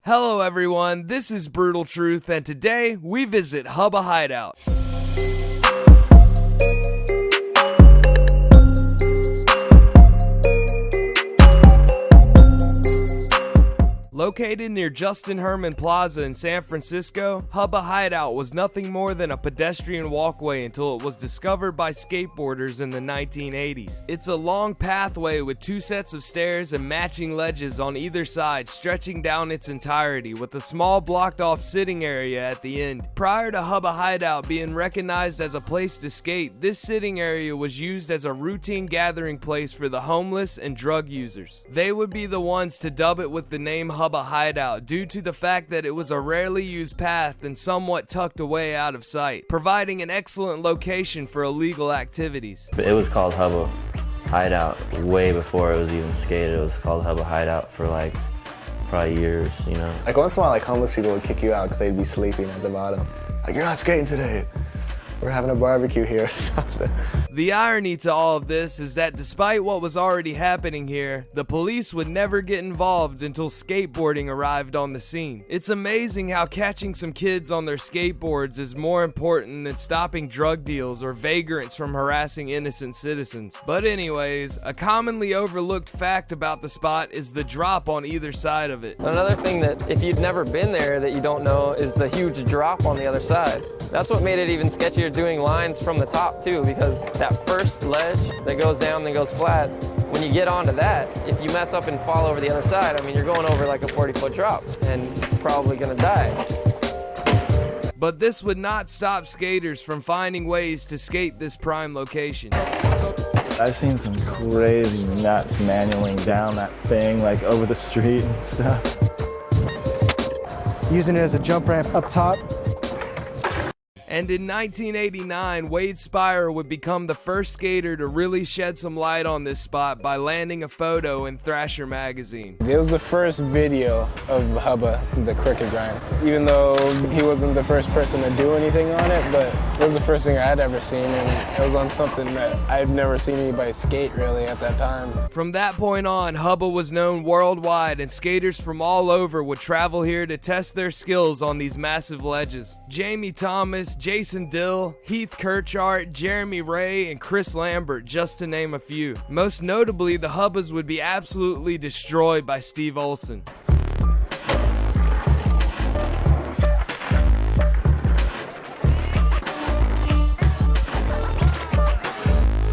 Hello everyone, this is BRUTALtruth, and today we visit HUBBA Hideout. Located near Justin Herman Plaza in San Francisco, HUBBA Hideout was nothing more than a pedestrian walkway until it was discovered by skateboarders in the 1980s. It's a long pathway with two sets of stairs and matching ledges on either side stretching down its entirety, with a small blocked off sitting area at the end. Prior to HUBBA Hideout being recognized as a place to skate, this sitting area was used as a routine gathering place for the homeless and drug users. They would be the ones to dub it with the name HUBBA Hideout due to the fact that it was a rarely used path and somewhat tucked away out of sight, providing an excellent location for illegal activities. It was called HUBBA Hideout way before it was even skated. It was called HUBBA Hideout for like probably years, you know. Like once in a while, like homeless people would kick you out because they'd be sleeping at the bottom. Like, you're not skating today. We're having a barbecue here or something. The irony to all of this is that despite what was already happening here, the police would never get involved until skateboarding arrived on the scene. It's amazing how catching some kids on their skateboards is more important than stopping drug deals or vagrants from harassing innocent citizens. But anyways, a commonly overlooked fact about the spot is the drop on either side of it. Another thing that if you've never been there that you don't know is the huge drop on the other side. That's what made it even sketchier doing lines from the top too, because that first ledge that goes down then goes flat, when you get onto that, if you mess up and fall over the other side, I mean, you're going over like a 40-foot drop and probably gonna die. But this would not stop skaters from finding ways to skate this prime location. I've seen some crazy nuts manualing down that thing, like over the street and stuff. Using it as a jump ramp up top. And in 1989, Wade Spire would become the first skater to really shed some light on this spot by landing a photo in Thrasher magazine. It was the first video of HUBBA, the cricket grind. Even though he wasn't the first person to do anything on it, but it was the first thing I'd ever seen, and it was on something that I'd never seen anybody skate really at that time. From that point on, HUBBA was known worldwide, and skaters from all over would travel here to test their skills on these massive ledges. Jamie Thomas, Jason Dill, Heath Kirchart, Jeremy Ray, and Chris Lambert, just to name a few. Most notably, the HUBBAs would be absolutely destroyed by Steve Olson.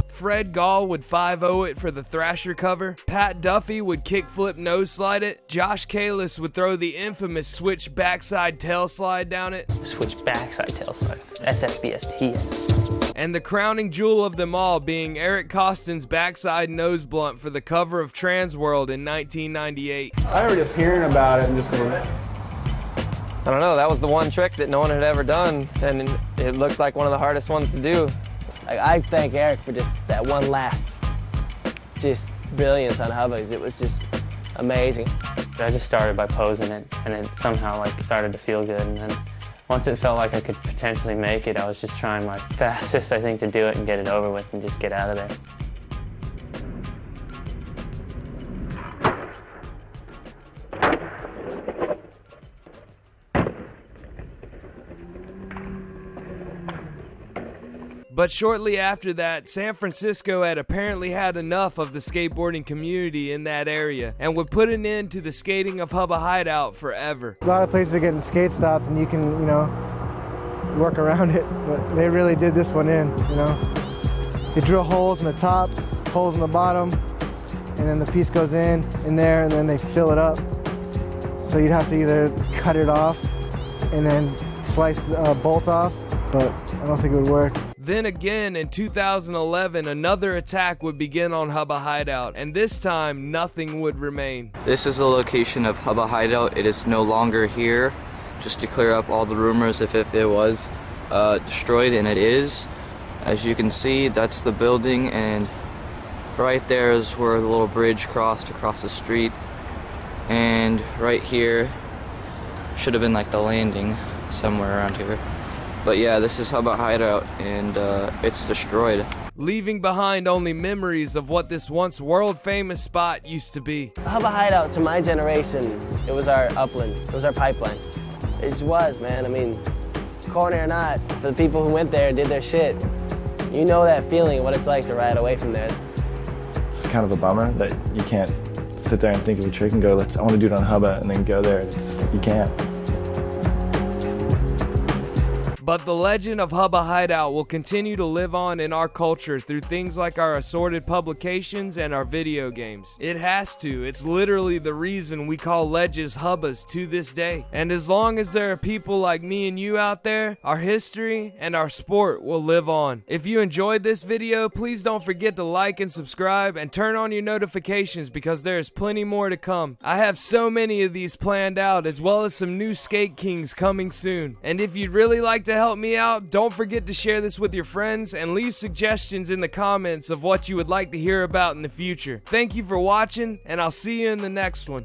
Fred Gall would 5-0 it for the Thrasher cover. Pat Duffy would kickflip nose slide it. Josh Kalis would throw the infamous switch backside tail slide down it. Switch backside tail slide. SFBST. And the crowning jewel of them all being Eric Costin's backside nose blunt for the cover of Trans World in 1998. I remember just hearing about it and just going, I don't know, that was the one trick that no one had ever done, and it looked like one of the hardest ones to do. I thank Eric for just that one last, just brilliance on HUBBAs. It was just amazing. I just started by posing it, and it somehow like started to feel good. And then once it felt like I could potentially make it, I was just trying my fastest, I think, to do it and get it over with and just get out of there. But shortly after that, San Francisco had apparently had enough of the skateboarding community in that area and would put an end to the skating of HUBBA Hideout forever. a lot of places are getting skate stopped and you can, work around it, but they really did this one in, They drill holes in the top, holes in the bottom, and then the piece goes in there, and then they fill it up. So you'd have to either cut it off and then slice the bolt off, but I don't think it would work. Then again, in 2011, another attack would begin on HUBBA Hideout, and this time, nothing would remain. This is the location of HUBBA Hideout. It is no longer here, just to clear up all the rumors if it was destroyed, and it is. As you can see, that's the building, and right there is where the little bridge crossed across the street. And right here should have been like the landing somewhere around here. But yeah, this is HUBBA Hideout, and it's destroyed. leaving behind only memories of what this once world-famous spot used to be. Hubba Hideout, to my generation, it was our upland, it was our pipeline. It just was, man. I mean, corny or not, for the people who went there and did their shit, you know that feeling of what it's like to ride away from there. It's kind of a bummer that you can't sit there and think of a trick and go, I want to do it on Hubba, and then go there. You can't. But the legend of Hubba Hideout will continue to live on in our culture through things like our assorted publications and our video games. It has to. It's literally the reason we call ledges Hubbas to this day. And as long as there are people like me and you out there, our history and our sport will live on. If you enjoyed this video, please don't forget to like and subscribe and turn on your notifications because there is plenty more to come. I have so many of these planned out, as well as some new Skate Kings coming soon. And if you'd really like to help me out, don't forget to share this with your friends and leave suggestions in the comments of what you would like to hear about in the future. Thank you for watching, and I'll see you in the next one.